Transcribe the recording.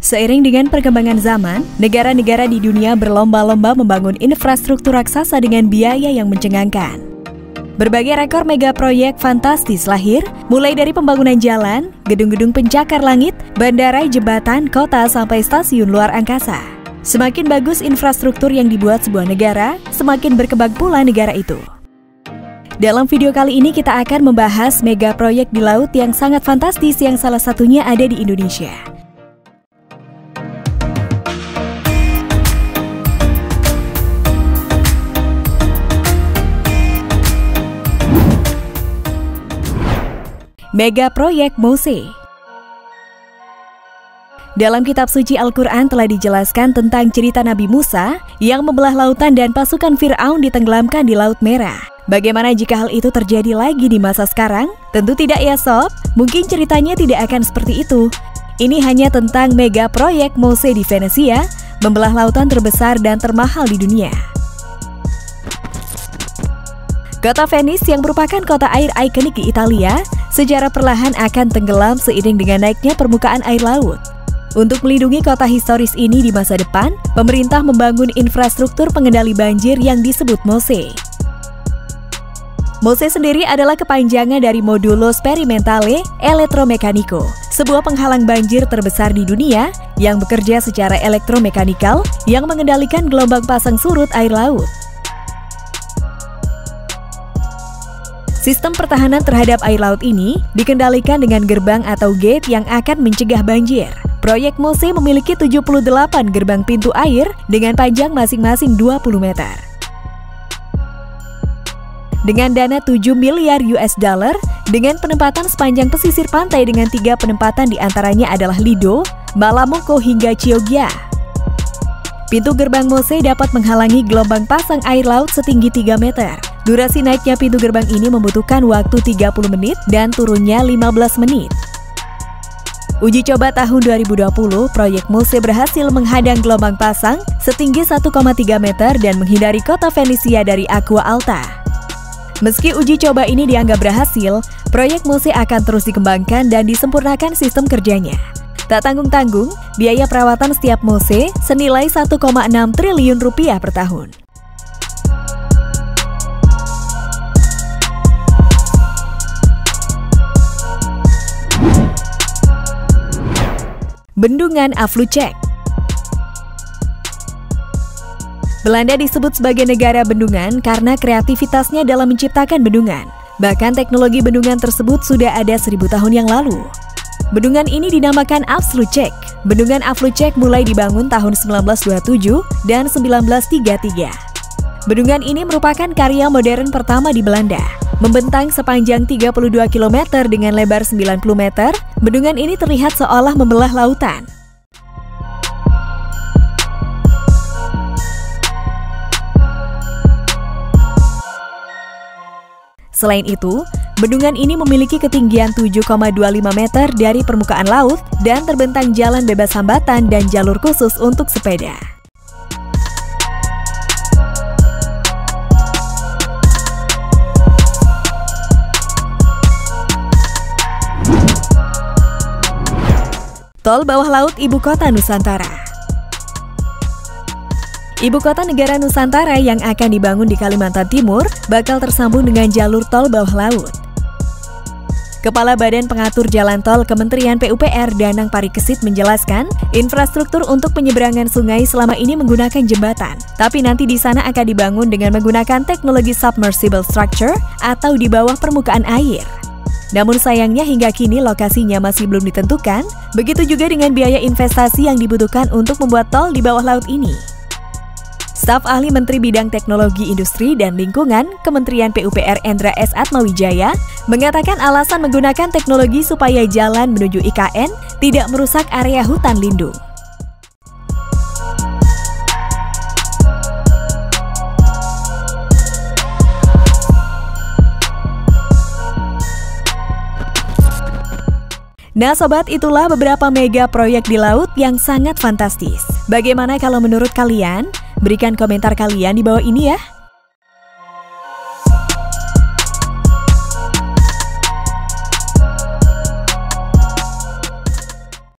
Seiring dengan perkembangan zaman, negara-negara di dunia berlomba-lomba membangun infrastruktur raksasa dengan biaya yang mencengangkan. Berbagai rekor mega proyek fantastis lahir, mulai dari pembangunan jalan, gedung-gedung pencakar langit, bandara, jembatan, kota, sampai stasiun luar angkasa. Semakin bagus infrastruktur yang dibuat sebuah negara, semakin berkembang pula negara itu. Dalam video kali ini kita akan membahas mega proyek di laut yang sangat fantastis yang salah satunya ada di Indonesia. Mega proyek Mose. Dalam kitab suci Al-Quran telah dijelaskan tentang cerita Nabi Musa yang membelah lautan dan pasukan Fir'aun ditenggelamkan di Laut Merah. Bagaimana jika hal itu terjadi lagi di masa sekarang? Tentu tidak ya sob, mungkin ceritanya tidak akan seperti itu. Ini hanya tentang mega proyek Mose di Venesia, membelah lautan terbesar dan termahal di dunia. Kota Venice yang merupakan kota air ikonik di Italia, secara perlahan akan tenggelam seiring dengan naiknya permukaan air laut. Untuk melindungi kota historis ini di masa depan, pemerintah membangun infrastruktur pengendali banjir yang disebut Mose. Mose sendiri adalah kepanjangan dari Modulo Sperimentale Elettromeccanico, sebuah penghalang banjir terbesar di dunia yang bekerja secara elektromekanikal yang mengendalikan gelombang pasang surut air laut. Sistem pertahanan terhadap air laut ini dikendalikan dengan gerbang atau gate yang akan mencegah banjir. Proyek Mose memiliki 78 gerbang pintu air dengan panjang masing-masing 20 meter. Dengan dana 7 miliar US dollar, dengan penempatan sepanjang pesisir pantai dengan 3 penempatan diantaranya adalah Lido, Malamocco hingga Chioggia. Pintu gerbang Mose dapat menghalangi gelombang pasang air laut setinggi 3 meter. Durasi naiknya pintu gerbang ini membutuhkan waktu 30 menit dan turunnya 15 menit. Uji coba tahun 2020, proyek Mose berhasil menghadang gelombang pasang setinggi 1,3 meter dan menghindari kota Venesia dari Aqua Alta. Meski uji coba ini dianggap berhasil, proyek Mose akan terus dikembangkan dan disempurnakan sistem kerjanya. Tak tanggung-tanggung, biaya perawatan setiap Mose senilai 1,6 triliun rupiah per tahun. Bendungan Aflucek. Belanda disebut sebagai negara bendungan karena kreativitasnya dalam menciptakan bendungan. Bahkan teknologi bendungan tersebut sudah ada 1000 tahun yang lalu. Bendungan ini dinamakan Afsluitdijk. Bendungan Afsluitdijk mulai dibangun tahun 1927 dan 1933. Bendungan ini merupakan karya modern pertama di Belanda. Membentang sepanjang 32 km dengan lebar 90 meter, bendungan ini terlihat seolah membelah lautan. Selain itu, bendungan ini memiliki ketinggian 7,25 meter dari permukaan laut dan terbentang jalan bebas hambatan dan jalur khusus untuk sepeda. Tol bawah laut Ibu Kota Nusantara. Ibu kota negara Nusantara yang akan dibangun di Kalimantan Timur bakal tersambung dengan jalur tol bawah laut. Kepala Badan Pengatur Jalan Tol Kementerian PUPR Danang Parikesit menjelaskan, infrastruktur untuk penyeberangan sungai selama ini menggunakan jembatan, tapi nanti di sana akan dibangun dengan menggunakan teknologi submersible structure atau di bawah permukaan air. Namun sayangnya hingga kini lokasinya masih belum ditentukan, begitu juga dengan biaya investasi yang dibutuhkan untuk membuat tol di bawah laut ini. Staf ahli Menteri Bidang Teknologi Industri dan Lingkungan Kementerian PUPR Endra S. Atmawijaya mengatakan alasan menggunakan teknologi supaya jalan menuju IKN tidak merusak area hutan lindung. Nah sobat, itulah beberapa mega proyek di laut yang sangat fantastis. Bagaimana kalau menurut kalian? Berikan komentar kalian di bawah ini ya.